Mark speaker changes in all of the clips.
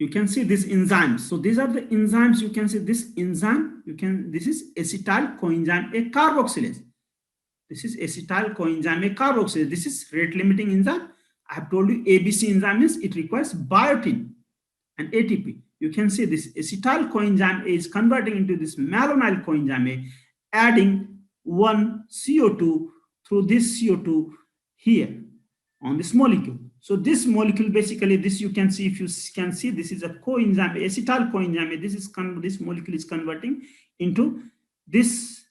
Speaker 1: you can see these enzymes. So these are the enzymes. You can see this enzyme. This is acetyl coenzyme A carboxylase. This is acetyl coenzyme A carboxylase. This is rate limiting enzyme. I have told you ABC enzyme means it requires biotin and ATP. You can see this acetyl coenzyme A is converting into this malonyl coenzyme A, adding one CO2 through this CO2 here on this molecule. So this molecule, basically, this you can see, if you can see, this is a coenzyme, acetyl coenzyme. This molecule is converting into this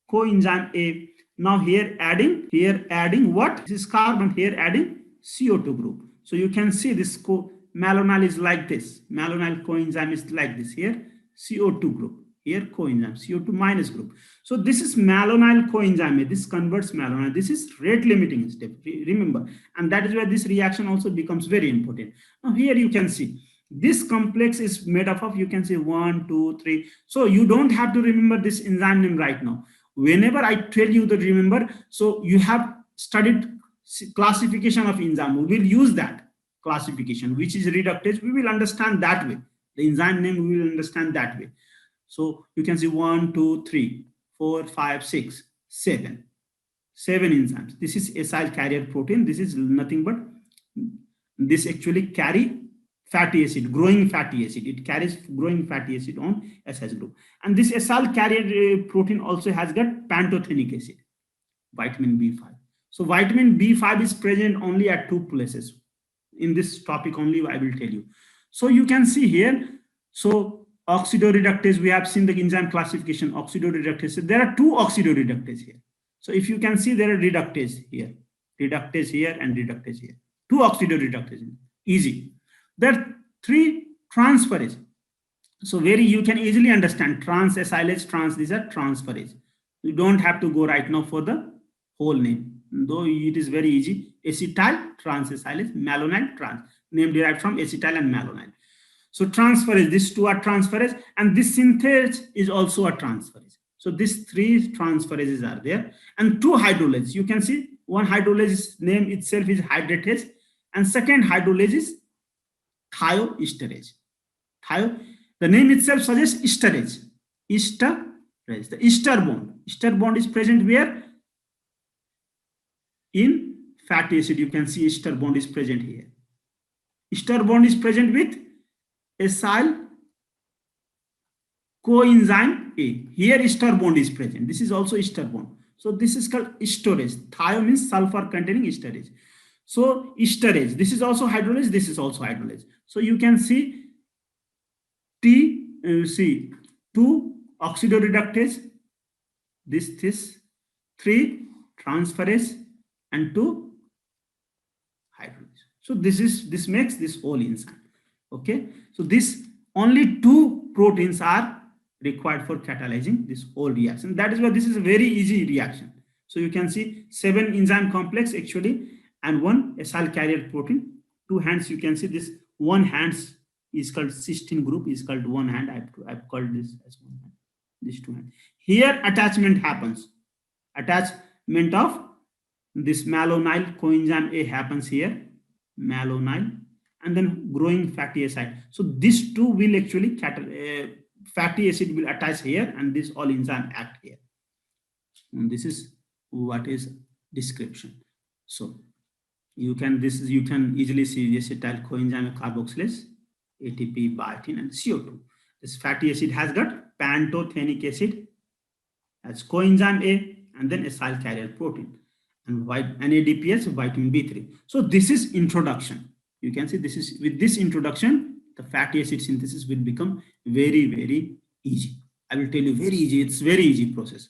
Speaker 1: coenzyme A. Now here adding what? This is carbon, here adding CO2 group. So you can see this malonyl is like this. Malonyl coenzyme is like this. Here CO2 group. Here coenzyme CO2 minus group. So this is malonyl coenzyme. This converts malonyl. This is rate limiting step. Remember, and that is where this reaction also becomes very important. Now here you can see this complex is made up of, you can see 1, 2, 3. So you don't have to remember this enzyme name right now. Whenever I tell you to remember, so you have studied classification of enzyme. We will use that classification, which is reductase. We will understand that way. The enzyme name we will understand that way. So you can see 1, 2, 3, 4, 5, 6, 7. 7 enzymes. This is acyl carrier protein. This is nothing but, this actually carry fatty acid, growing fatty acid. It carries growing fatty acid on SH group. And this acyl carrier protein also has got pantothenic acid, vitamin B5. So vitamin B5 is present only at 2 places. In this topic only I will tell you. So you can see here, so oxidoreductase, we have seen the enzyme classification, oxidoreductase. So there are 2 oxidoreductase here. So if you can see, there are reductase here and reductase here. 2 oxidoreductase, easy. There are 3 transferase. So you can easily understand trans-acylase, these are transferase. You don't have to go right now for the whole name, though it is very easy. Acetyl trans-acylase, malonyl trans, name derived from acetyl and malonyl. So transferase, these 2 are transferase, and this synthase is also a transferase. So these 3 transferases are there, and 2 hydrolases. You can see one hydrolase name itself is hydratase, and second hydrolase is thioesterase. The name itself suggests esterase. Esterase, the ester bond. Ester bond is present where? In fatty acid. You can see ester bond is present here. Ester bond is present with acyl coenzyme A. Here ester bond is present. This is also ester bond. So this is called esterase. Thio means sulfur containing esterase. So esterase, this is also hydrolase, this is also hydrolase. So you can see 2 oxidoreductase, this 3 transferase, and 2 hydrolase. So this makes this whole enzyme. Okay, so this only 2 proteins are required for catalyzing this whole reaction. That is why this is a very easy reaction. So you can see 7 enzyme complex actually, and 1 acyl carrier protein. 2 hands, you can see this 1 hands is called cysteine group, is called 1 hand. I've called this as 1 hand. This 2 hand. Here attachment happens. Attachment of this malonyl coenzyme A happens here. Malonyl. And then growing fatty acid. So these 2 will actually fatty acid will attach here, and this all enzyme act here. And this is what is description. So you can easily see acetyl coenzyme carboxylase, ATP, biotin, and CO2. This fatty acid has got pantothenic acid as coenzyme A, and then acyl carrier protein, and NADPH, vitamin B3. So this is introduction. You can see this is, with this introduction, the fatty acid synthesis will become very, very easy. I will tell you, very easy. It's very easy process.